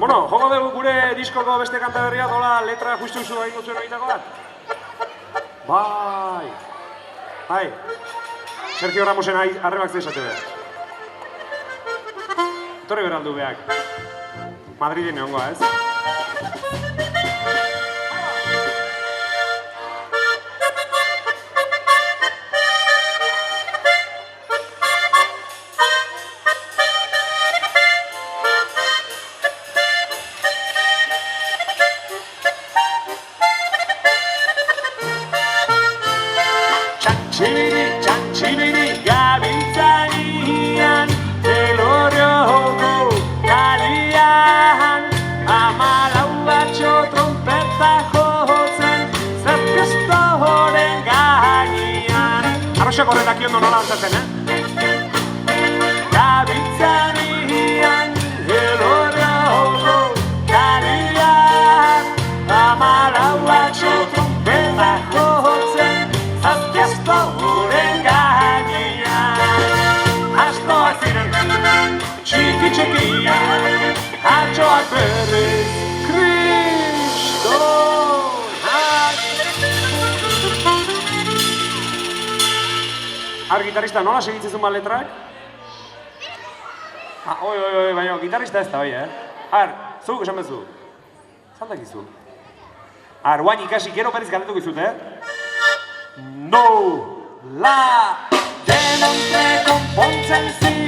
Bueno, joko dugu gure diskoko beste kanta berria dola letra justu izu egingo zuen egitako bat? Bai. Bai. Sergio Ramosen arrebak zesate behar. Etorri beraldu behak. Madriden egongoa, ez? Txantxibiri gabiltzanian, Elorrioko kalian, amalau batxo trompeta jotzen, zerpiztoren gainean. Arroxak horretak ondo nola antzatzen, Gabiltzanian, Elorrioko kalian, amalau batxo trompeta jotzen, zazpiaztoren gainean. Astoak ziren, txiki-txikiak, atxoak berriz, kristonak. Har, gitarrista, nola segitzezun bat letrak? Oi, baina, gitarrista ez da, bai, Har, zuk esan bezu. Zaldak izu. Har, guain ikasi, gero berriz galdetuk izut, No, la, denontre konpontzen ziren.